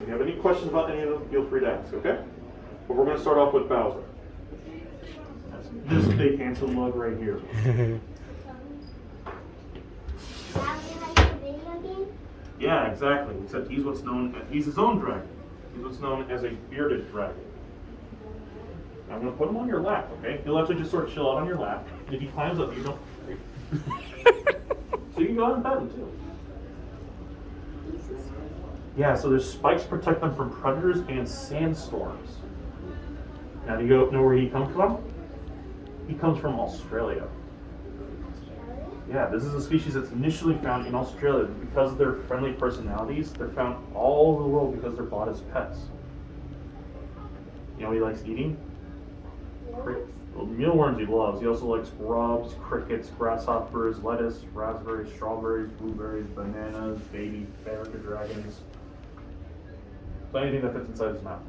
If you have any questions about any of them, feel free to ask, okay? But we're going to start off with Bowser. That's this big handsome lug right here. Yeah, exactly. Except he's he's his own dragon. He's what's known as a bearded dragon. Now I'm going to put him on your lap, okay? He'll actually just sort of chill out on your lap. And if he climbs up, you don't. So you can go out and pet him too. Yeah, so there's spikes protect them from predators and sandstorms. Now do you know where he comes from? He comes from Australia. Yeah, this is a species that's initially found in Australia. Because of their friendly personalities, they're found all over the world because they're bought as pets. You know what he likes eating? Well, mealworms he loves. He also likes grubs, crickets, grasshoppers, lettuce, raspberries, strawberries, blueberries, bananas, baby American dragons. So anything that fits inside his mouth.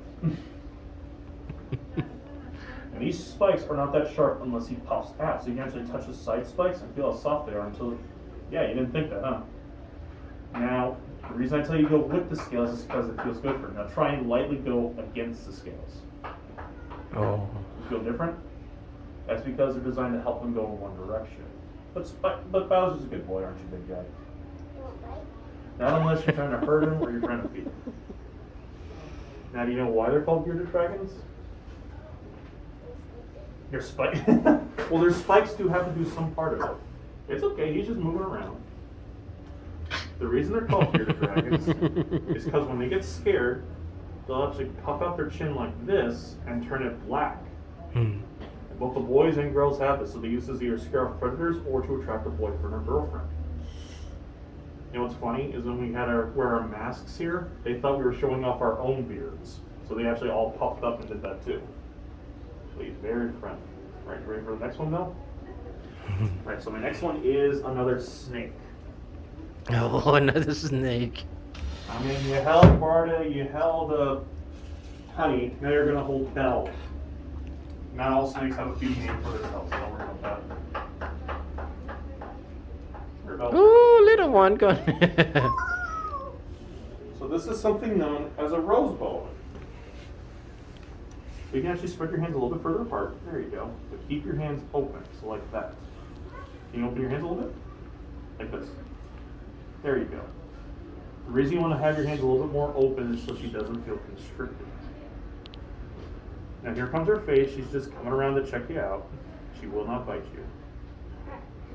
And these spikes are not that sharp unless he puffs out. So you can actually touch the side spikes and feel how soft they are until, yeah, you didn't think that, huh? Now, the reason I tell you to go with the scales is because it feels good for him. Now try and lightly go against the scales. Oh. You feel different? That's because they're designed to help them go in one direction. But Bowser's a good boy, aren't you, big guy? Not unless you're trying to hurt him or you're trying to feed him. Now, do you know why they're called bearded dragons? Your spike. Well, their spikes do have to do some part of it. It's okay, he's just moving around. The reason they're called bearded dragons is because when they get scared, they'll actually puff out their chin like this and turn it black. And both the boys and girls have this, so they use this to either scare off predators or to attract a boyfriend or girlfriend. You know what's funny is when we had wear our masks here, they thought we were showing off our own beards. So they actually all puffed up and did that too. So he's very friendly. Right, you ready for the next one though? Right, so my next one is another snake. Oh, another snake. I mean, you held Barda, you held Honey, now you're gonna hold Belle. Not all snakes have a few names for themselves, so don't worry about that. Ooh, little one gone. So this is something known as a rose boa. So you can actually spread your hands a little bit further apart. There you go. But keep your hands open, so like that. Can you open your hands a little bit? Like this. There you go. The reason you want to have your hands a little bit more open is so she doesn't feel constricted. Now here comes her face. She's just coming around to check you out. She will not bite you.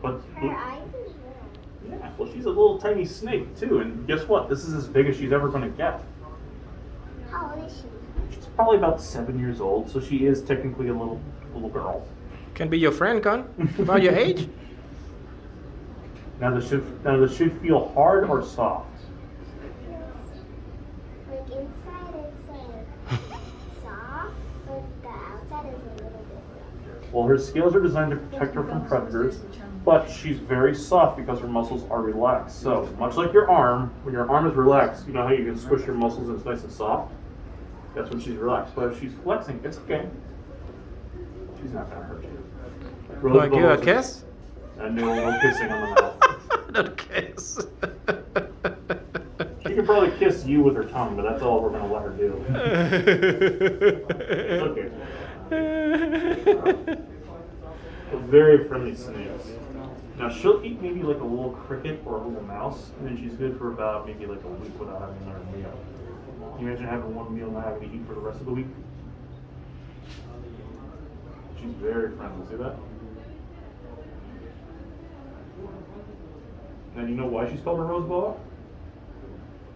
But Her eyes is red. yeah, well, she's a little tiny snake too, and guess what? This is as big as she's ever going to get. How old is she? She's probably about 7 years old, so she is technically a little girl. Can be your friend, Con. About your age. Now does she feel hard or soft? Like inside it's like soft, but the outside is a little bit rough. Well, her scales are designed to protect her from predators, but she's very soft because her muscles are relaxed. So much like your arm, when your arm is relaxed, you know how you can squish your muscles and it's nice and soft? That's when she's relaxed. But if she's flexing, it's okay. She's not going to hurt you. Do I give a kiss? No kissing on the mouth. Not a kiss. She can probably kiss you with her tongue, but that's all we're going to let her do. It's okay. Very friendly snakes. Now she'll eat maybe like a little cricket or a little mouse, and then she's good for about maybe like a week without having another meal. Can you imagine having one meal and not having to eat for the rest of the week? She's very friendly. See that? Now you know why she's called a rose boa?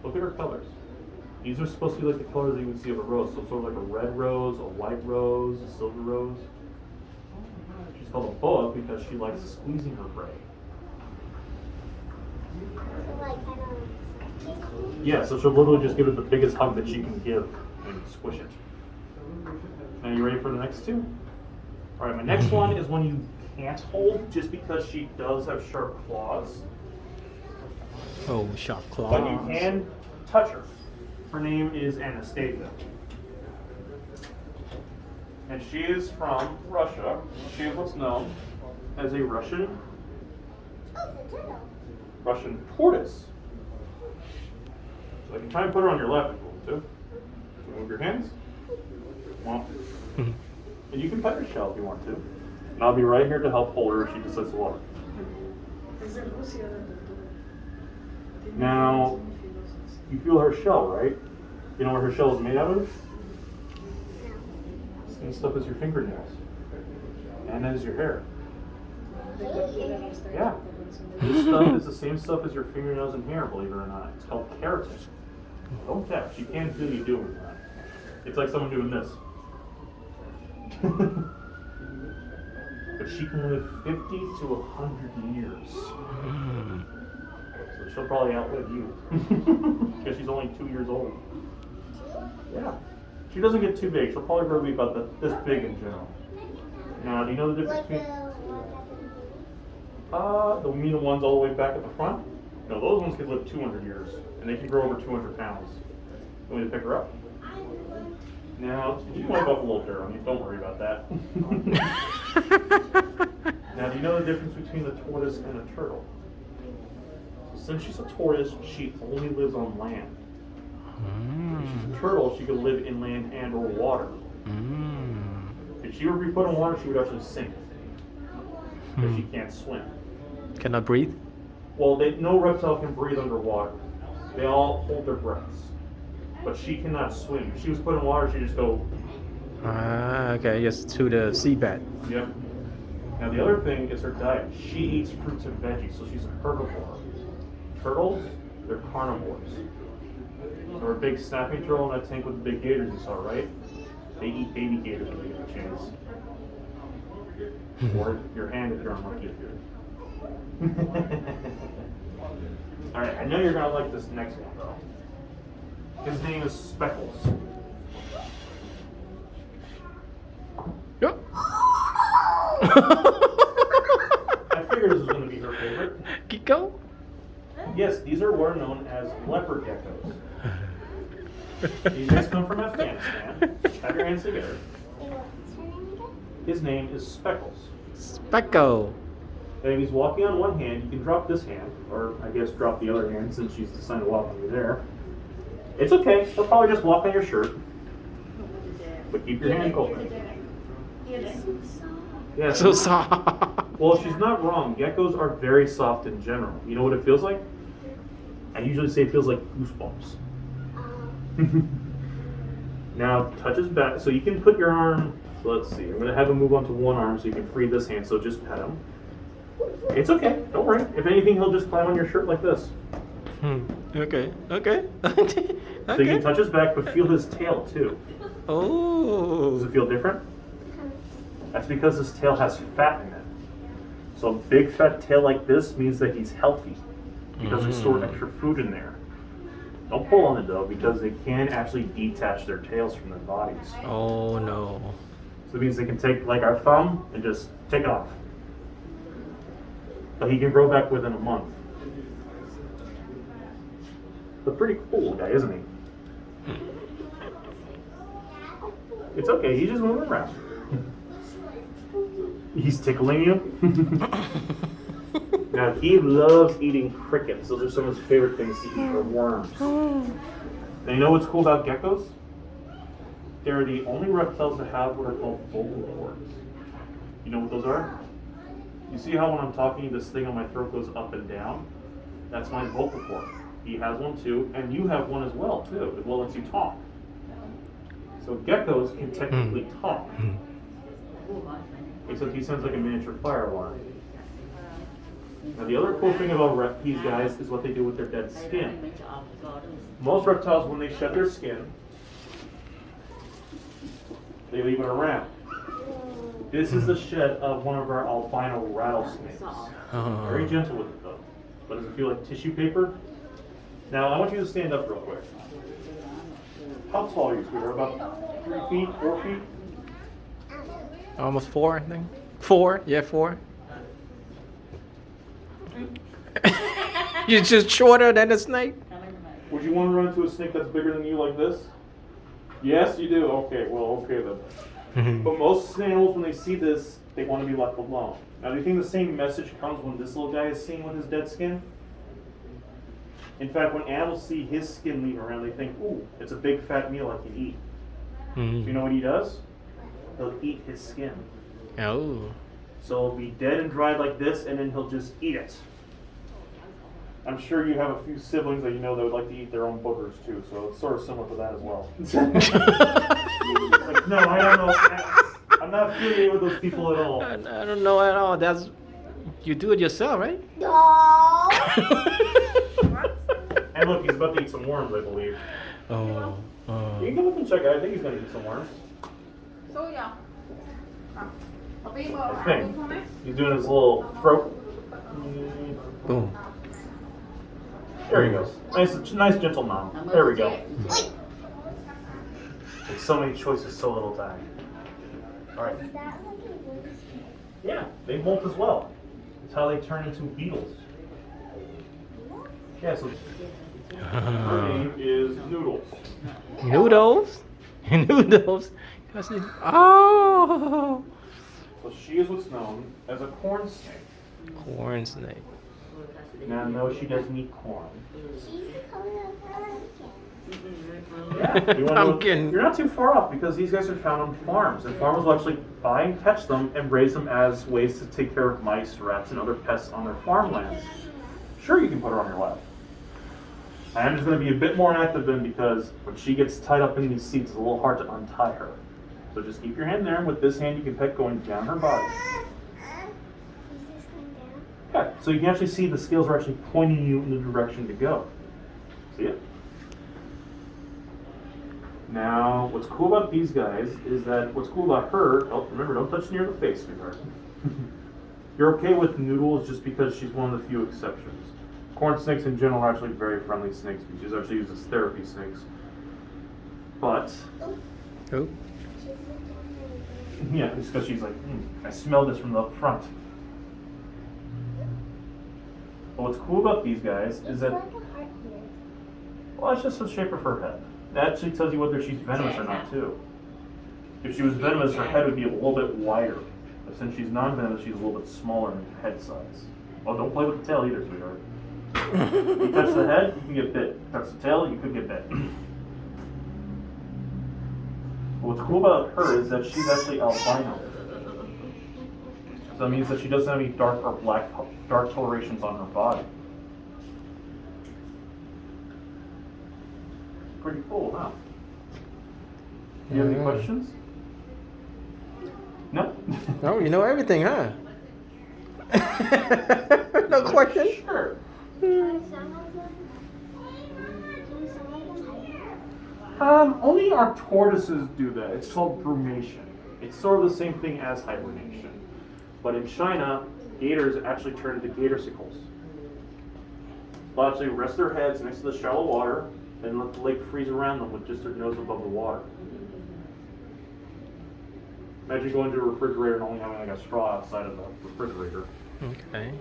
Look at her colors. These are supposed to be like the colors that you would see of a rose. So sort of like a red rose, a white rose, a silver rose. She's called a boa because she likes squeezing her prey. So like kind of. Yeah, so she'll literally just give it the biggest hug that she can give and squish it. Now you ready for the next two? Alright, my next one is one you can't hold just because she does have sharp claws. Oh, sharp claws. But you can touch her. Her name is Anastasia. And she is from Russia. She is what's known as a Russian tortoise. So I can try and put her on your lap. want to. So move your hands. Well, and you can pet her shell if you want to. And I'll be right here to help hold her if she decides to walk. Now, you feel her shell, right? You know what her shell is made out of? Same stuff as your fingernails. And as your hair. Yeah. This stuff is the same stuff as your fingernails and hair, believe it or not. It's called keratin. Don't touch. You can't feel you doing that. It's like someone doing this. But she can live 50 to 100 years. So she'll probably outlive you. Because she's only 2 years old. Yeah. She doesn't get too big. She'll probably grow to be about this big in general. Now, do you know the difference between... You mean the ones all the way back at the front? No, those ones could live 200 years. And they can grow over 200 pounds. You want me to pick her up? Now, you can wipe off a little dirt on you. Don't worry about that. Now, do you know the difference between a tortoise and a turtle? So since she's a tortoise, she only lives on land. If she's a turtle, she could live in land and or water. If she were to be put in water, she would actually sink. Because she can't swim. Cannot breathe? Well, no reptile can breathe underwater. They all hold their breaths. But she cannot swim. If she was put in water, she'd just go... Okay, just to the seabed. Yep. Now the other thing is her diet. She eats fruits and veggies, so she's a herbivore. Turtles, they're carnivores. So her big snapping turtle in that tank with the big gators you saw, right? They eat baby gators when they get the chance. Or your hand if you're unlucky. Alright, I know you're going to like this next one though. His name is Speckles. Yep. I figured this was going to be her favorite. Gecko? Yes, these are what are known as leopard geckos. These guys come from Afghanistan. Have your hands together. His name is Speckles. Specko. And if he's walking on one hand, you can drop this hand, or I guess drop the other hand since she's decided to walk on you there. It's okay. He'll probably just walk on your shirt. But keep your hand cold. Yeah. So soft. Well, she's not wrong. Geckos are very soft in general. You know what it feels like? I usually say it feels like goosebumps. Now, touch his back. So you can put your arm... So let's see. I'm going to have him move on to one arm so you can free this hand. So just pet him. It's okay. Don't worry. If anything, he'll just climb on your shirt like this. Okay. Okay. So you can touch his back, but feel his tail too. Oh. Does it feel different? That's because his tail has fat in it. So a big fat tail like this means that he's healthy because we store extra food in there. Don't pull on it though, because they can actually detach their tails from their bodies. Oh no. So it means they can take like our thumb and just take it off. But he can grow back within a month. But pretty cool guy, isn't he? It's okay, he's just moving around. He's tickling you. Now he loves eating crickets. Those are some of his favorite things to eat, or worms. Now you know what's cool about geckos? They're the only reptiles that have what are called vocal cords. You know what those are? You see how when I'm talking, this thing on my throat goes up and down? That's my vocal cord. He has one too, and you have one as well too. It lets you talk. So geckos can technically talk. Except he sounds like a miniature fire alarm. Now the other cool thing about these guys is what they do with their dead skin. Most reptiles, when they shed their skin, they leave it around. This is the shed of one of our albino rattlesnakes. Very gentle with it though. But does it feel like tissue paper? Now I want you to stand up real quick. How tall are you, sweetheart? About 3 feet, 4 feet? Almost 4, I think. 4? Yeah, 4. You're just shorter than a snake? Would you want to run into a snake that's bigger than you like this? Yes, you do? Okay, well, okay then. But most animals, when they see this, they want to be left alone. Now, do you think the same message comes when this little guy is seen with his dead skin? In fact, when animals see his skin leaving around, they think, ooh, it's a big fat meal I can eat. Do you know what he does? He'll eat his skin. Oh. So it'll be dead and dried like this, and then he'll just eat it. I'm sure you have a few siblings that you know that would like to eat their own boogers too, so it's sort of similar to that as well. Like, no, I don't know. I'm not affiliated with those people at all. I don't know at all. That's you do it yourself, right? No. And look, he's about to eat some worms, I believe. Oh. You can come up and check it. I think he's going to eat some worms. I think. He's doing his little throat. Boom. There he goes. Nice gentle nom. There we go. It's so many choices, so little time. Alright. Is that like a voice? Yeah, they molt as well. It's how they turn into beetles. Yeah, so her name is Noodles. Noodles? Noodles? Oh! So she is what's known as a corn snake. Corn snake. Now, no, she doesn't eat corn. She's the color of her pumpkin. Yeah, you wanna know- Pumpkin. You're not too far off because these guys are found on farms, and farmers will actually buy and catch them and raise them as ways to take care of mice, rats, and other pests on their farmlands. Sure, you can put her on your lap. I am just going to be a bit more active then because when she gets tied up in these seats, it's a little hard to untie her. So just keep your hand there, and with this hand you can pet going down her body. Is this going down? Yeah, so you can actually see the scales are actually pointing you in the direction to go. See it? Now, what's cool about these guys is that what's cool about her, oh, remember, don't touch near the face, sweetheart. You're okay with Noodles just because she's one of the few exceptions. Corn snakes in general are actually very friendly snake species. They're actually used as therapy snakes. But, Oh. She's looking yeah, it's because she's like, I smell this from the front. But what's cool about these guys is that, like a heart here. well, that's just the shape of her head. That actually tells you whether she's venomous or not, too. If she was venomous, her head would be a little bit wider. But since she's non-venomous, she's a little bit smaller in head size. Oh, don't play with the tail either, sweetheart. You touch the head, you can get bit. Touch the tail, you could get bit. What's cool about her is that she's actually albino. So that means that she doesn't have any dark or black dark colorations on her body. Pretty cool, huh? Do you have any questions? No? Oh, you know everything, huh? No question? Sure. Are some of them? Do some of them hibernate? Only our tortoises do that. It's called brumation. It's sort of the same thing as hibernation. But in China, gators actually turn into gatorsicles. They'll actually rest their heads next to the shallow water and let the lake freeze around them with just their nose above the water. Imagine going to a refrigerator and only having like a straw outside of the refrigerator. Okay.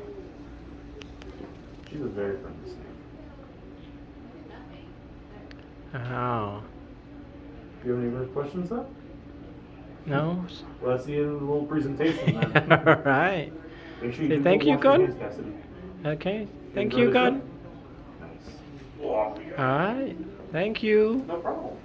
She's a very friendly snake. Oh. Do you have any other questions though? No? Well, that's the end of the little presentation then. Alright. Make sure you Say do thank you, wash your God. hands, Cassidy. Okay. Thank enjoy you, the God. trip? Nice. Oh, yeah. Alright. Thank you. No problem.